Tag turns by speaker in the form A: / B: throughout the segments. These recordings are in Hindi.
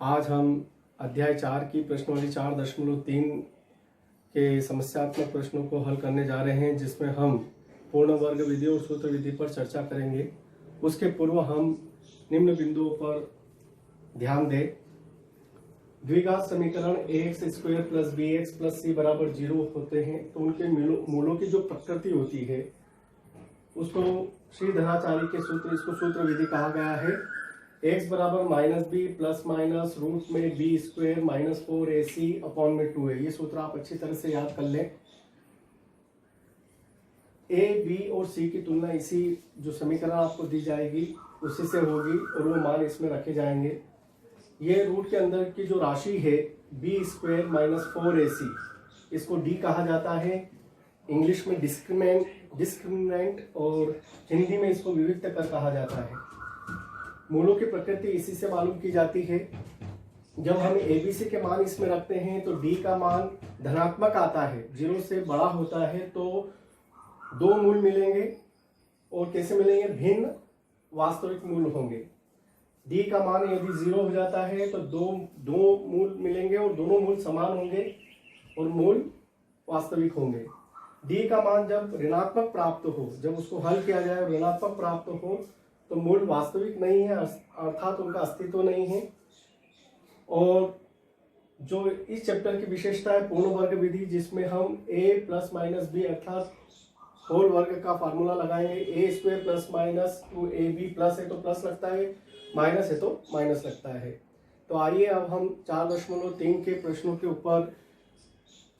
A: आज हम अध्याय 4 की प्रश्नावली 4.3 के समस्यात्मक प्रश्नों को हल करने जा रहे हैं, जिसमें हम पूर्ण वर्ग विधि और सूत्र विधि पर चर्चा करेंगे। उसके पूर्व हम निम्न बिंदुओं पर ध्यान दें। द्विघात समीकरण ax² plus bx plus c बराबर 0 होते हैं तो उनके मूलों की जो प्रकृति होती है उसको श्रीधराचार्य के सूत्र, इसको सूत्र विधि कहा गया है। x बराबर -b प्लस माइनस रूट में b² माइनस 4ac अपॉन में 2 है। ये सूत्र आप अच्छी तरह से याद कर लें। a, b और c की तुलना इसी जो समीकरण आपको दी जाएगी उसी से होगी और वो मान इसमें रखे जाएंगे। ये रूट के अंदर की जो राशि है b² माइनस 4ac, इसको d कहा जाता है। इंग्लिश में डिस्क्रिमिनेंट और हिंदी में इसको विविक्त कर कहा जाता है। मूलों की प्रकृति इसी से मालूम की जाती है। जब हम ABC के मान इसमें रखते हैं तो D का मान धनात्मक आता है, 0 से बड़ा होता है तो दो मूल मिलेंगे। और कैसे मिलेंगे? भिन्न वास्तविक मूल होंगे। D का मान यदि 0 हो जाता है तो दो मूल मिलेंगे और दोनों मूल समान होंगे और मूल वास्तविक होंगे। D का मान जब ऋणात्मक प्राप्त हो, जब उसको हल किया जाए और ऋणात्मक प्राप्त हो तो मूल वास्तविक नहीं है, अर्थात उनका अस्तित्व नहीं है। और जो इस चैप्टर की विशेषता है पूर्ण वर्ग विधि, जिसमें हम a प्लस माइनस b अर्थात होल वर्ग का फार्मूला लगाएंगे। a² plus minus 2ab plus है तो प्लस लगता है, माइनस है तो माइनस लगता है। तो आइए अब हम 4.3 के प्रश्नों के ऊपर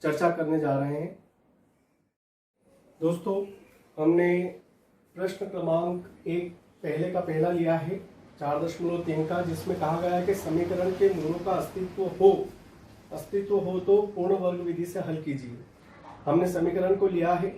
A: चर्चा करने जा रहे हैं। दोस्तों, हमने प्रश्न क्रमांक 1 पहले का पहला लिया है 4.3 का, जिसमें कहा गया है कि समीकरण के मूलों का अस्तित्व हो तो पूर्ण वर्ग विधि से हल कीजिए। हमने समीकरण को लिया है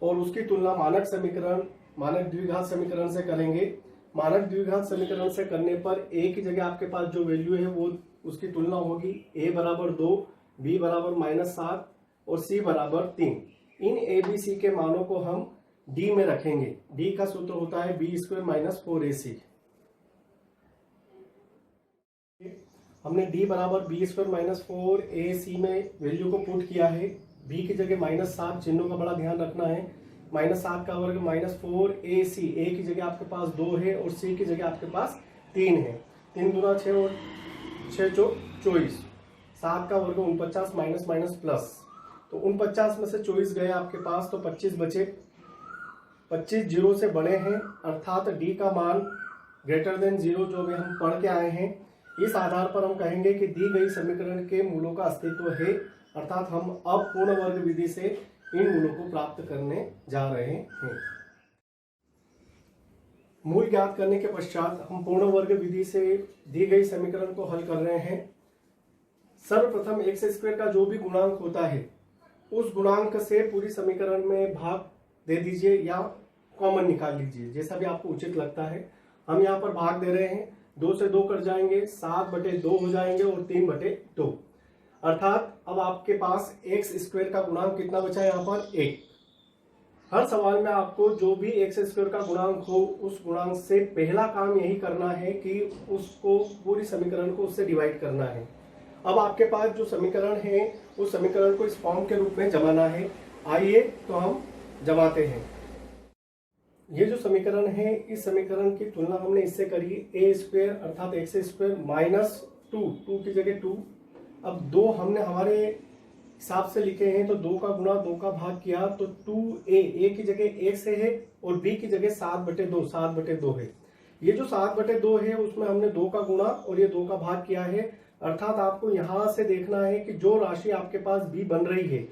A: और उसकी तुलना मानक द्विघात समीकरण से करेंगे। मानक द्विघात समीकरण से करने पर a की जगह आपके पास जो वैल्यू है वो उसकी तुलना होगी। a बराबर 2, b बराबर -7 और c बराबर 3। इन ABC के मानों को हम D में रखेंगे। D का सूत्र होता है b² माइनस 4ac। हमने D बराबर b² माइनस 4ac में वैल्यू को पुट किया है। b की जगह -7, चिन्हों का बड़ा ध्यान रखना है। -7 का वर्ग माइनस 4ac, a की जगह आपके पास 2 है और c की जगह आपके पास 3 है। 3 दूना 6 और 6 24। 7 का वर्ग 49 माइनस माइनस प्लस, तो 49 में से 24 गए आपके पास तो 25 बचे। 25 0 से बड़े हैं, अर्थात D का मान ग्रेटर देन 0 जो भी हम पढ़ के आए हैं। इस आधार पर हम कहेंगे कि दी गई समीकरण के मूलों का अस्तित्व है, अर्थात हम अब पूर्ण वर्ग विधि से इन मूलों को प्राप्त करने जा रहे हैं। मूल ज्ञात करने के पश्चात हम पूर्ण वर्ग विधि से दी गई समीकरण को हल कर रहे हैं। सर्वप्रथम x² का जो भी गुणांक होता है उस गुणांक से पूरी समीकरण में भाग दे दीजिए या कॉमन निकाल लीजिए, जैसा भी आपको उचित लगता है। हम यहाँ पर भाग दे रहे हैं, 2 से 2 कट जाएंगे, 7/2 हो जाएंगे और 3/2। अर्थात अब आपके पास x² का गुणांक कितना बचा है? यहाँ पर 1। हर सवाल में आपको जो भी x² का गुणांक हो उस गुणांक से पहला काम यही करना है कि उसको पूरी समीकरण को उससे डिवाइड करना है। अब आपके पास जो समीकरण है उस समीकरण को इस फॉर्म के रूप में जमाना है। आइए तो हम जमाते हैं। ये जो समीकरण है इस समीकरण की तुलना हमने इससे करी, a² अर्थात x² माइनस 2 की जगह 2। अब 2 हमने हमारे हिसाब से लिखे हैं तो 2 का गुणा 2 का भाग किया तो 2a की जगह 1 से है और b की जगह 7/2 है। ये जो 7/2 है उसमें हमने 2 का गुणा और ये 2 का भाग किया है। अर्थात आपको यहां से देखना है कि जो राशि आपके पास b बन रही है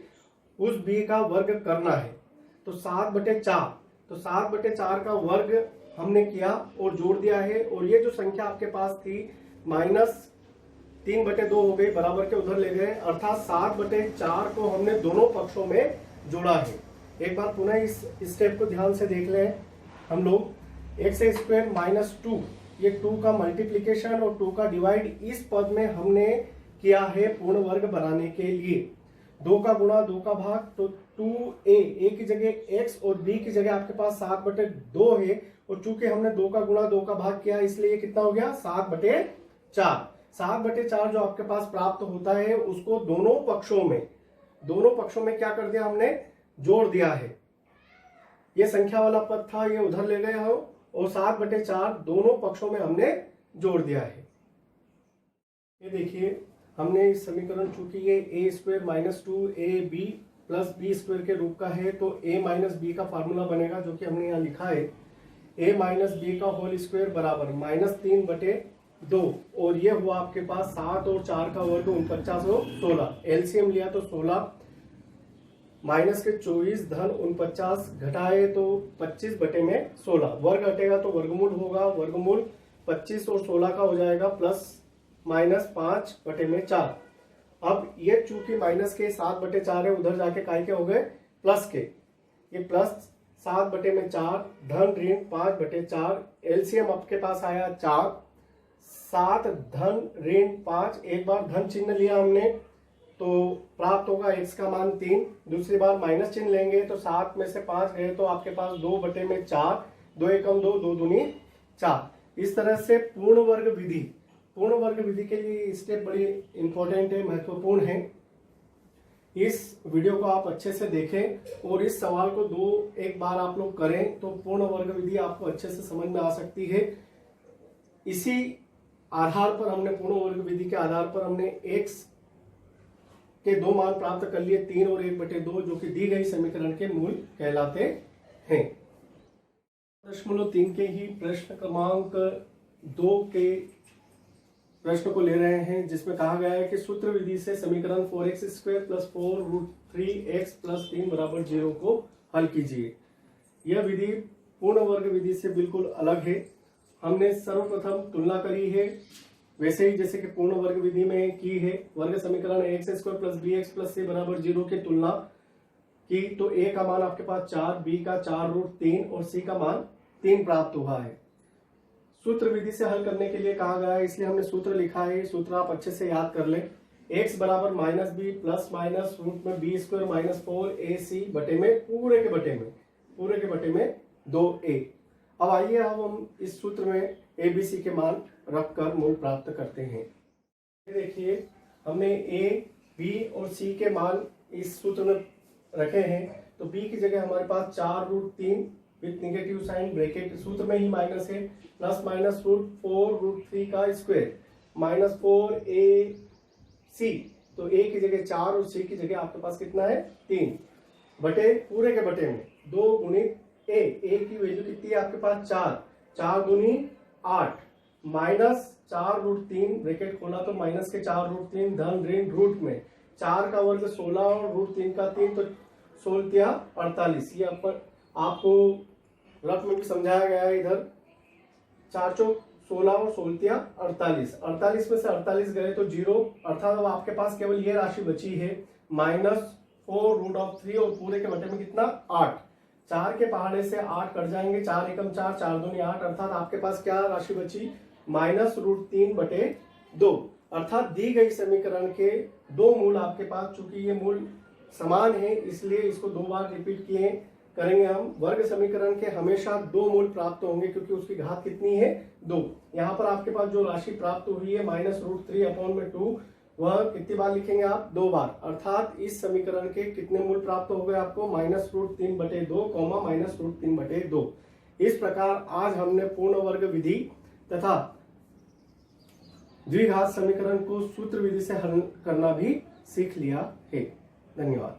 A: उस b का वर्ग करना है। तो 7/4, तो 7/4 का वर्ग हमने किया और जोड़ दिया है। और ये जो संख्या आपके पास थी -3/2 हो गई, बराबर के उधर ले गए, अर्थात 7/4 को हमने दोनों पक्षों में जोड़ा है। एक बार पुनः इस स्टेप को ध्यान से देख लें हम लोग। x² माइनस 2, ये 2 का मल्टीप्लीकेशन और 2 का डिवाइड इस पद में हमने किया है पूर्ण वर्ग बनाने के लिए। 2 का गुणा 2 का भाग, तो 2a की जगह x और b की जगह आपके पास 7/2 है और चूंकि हमने 2 का गुणा 2 का भाग किया इसलिए कितना हो गया? 7/4। 7/4 जो आपके पास प्राप्त होता है उसको दोनों पक्षों में क्या कर दिया हमने, जोड़ दिया है। ये संख्या वाला पद था, ये उधर ले गए हो और 7/4 दोनों पक्षों में हमने जोड़ दिया है। ये देखिए हमने इस समीकरण, चूंकि ये a² - 2ab + b² के रूप का है तो a - b का फार्मूला बनेगा, जो कि हमने यहाँ लिखा है a - b का होल स्क्वायर बराबर -3/2 और ये हुआ आपके पास 7 और 4 का वर्ग 49 और 16। एलसीएम लिया तो 16 माइनस के 24 धन 49 घटाए तो 25/16। वर्ग हटेगा तो वर्गमूल होगा, वर्गमूल 25 और 16 का हो जाएगा +-5/4। अब ये चूंकि माइनस के 7/4 है, उधर जाके काय के हो गए प्लस के, ये +7/4 धन ऋण 5/4। एलसीएम आपके पास आया 4, 7 धन ऋण 5, एक बार धन चिन्ह लिया हमने तो प्राप्त होगा x का मान 3, दूसरी बार माइनस चिन्ह लेंगे तो 7 में से 5 गए तो आपके पास 2/4, 2 एकम 2, 2 दूनी 4। इस तरह से पूर्ण वर्ग विधि के लिए स्टेप बड़ी इंपॉर्टेंट है, महत्वपूर्ण है। इस वीडियो को आप अच्छे से देखें और इस सवाल को एक बार आप लोग करें तो पूर्ण वर्ग विधि आपको अच्छे से समझ में आ सकती है। इसी आधार पर हमने पूर्ण वर्ग विधि के आधार पर हमने x के 2 मान प्राप्त कर लिए, 3 और 1/2, जो कि दी गई समीकरण के मूल कहलाते हैं। 3 के ही प्रश्न क्रमांक 2 के प्रश्न को ले रहे हैं, जिसमें कहा गया है कि सूत्र विधि से समीकरण 4x² + 4√3x + 3 = 0 को हल कीजिए। यह विधि पूर्ण वर्ग विधि से बिल्कुल अलग है। हमने सर्वप्रथम तुलना करी है, वैसे ही जैसे कि पूर्ण वर्ग विधि में की है। वर्ग समीकरण x² + bx + c = 0 की तुलना की तो a का मान आपके पास 4, b का 4√3 और c का मान 3 प्राप्त हुआ है। सूत्र विधि से हल करने के लिए कहा गया है, इसलिए हमने सूत्र लिखा है। सूत्र आप अच्छे से याद कर लें। x बराबर -b प्लस माइनस रूट में b² - 4ac बटे में पूरे के बटे में 2a। अब आइए हम इस सूत्र में abc के मान रखकर मूल प्राप्त करते हैं। देखिए हमने a, b और c के मान इस सूत्र में रखे हैं, तो b की जगह हमारे पास 4√3 विथ नेगेटिव साइन, ब्रैकेट सूत्र में ही माइनस है, +- √4√3 का स्क्वायर -4ac। तो a की जगह 4 और c की जगह आपके पास कितना है 3 बटे पूरे के बटे में 2 गुणित a की वैल्यू कितनी है आपके पास 4 दूनी 8 -4√3 ब्रैकेट खोला तो माइनस के 4√3 धन ऋण रूट में 4 का वर्ग 16 और √3 का 3 तो 16 48। ये आपको रफ में भी समझाया गया है। इधर 4 चौक 16 और 16 48, 48 में से 48 गए तो 0, अर्थात अब आपके पास केवल ये राशि बची है -4√3 और पूरे के बटे में कितना 8। 4 के पहाड़े से 8 कट जाएंगे, 4 एकम 4, 4 दूनी 8, अर्थात आपके पास क्या राशि बची -√3/2। अर्थात दी गई समीकरण के 2 मूल आपके पास, चूंकि ये मूल समान है इसलिए इसको 2 बार रिपीट करेंगे हम। वर्ग समीकरण के हमेशा 2 मूल प्राप्त होंगे क्योंकि उसकी घात कितनी है 2। यहाँ पर आपके पास जो राशि प्राप्त हुई है -√3/2, वह कितनी बार लिखेंगे आप 2 बार। अर्थात इस समीकरण के कितने मूल प्राप्त हो गए आपको -√3/2, -√3/2। इस प्रकार आज हमने पूर्ण वर्ग विधि तथा द्विघात समीकरण को सूत्र विधि से हल करना भी सीख लिया है। धन्यवाद।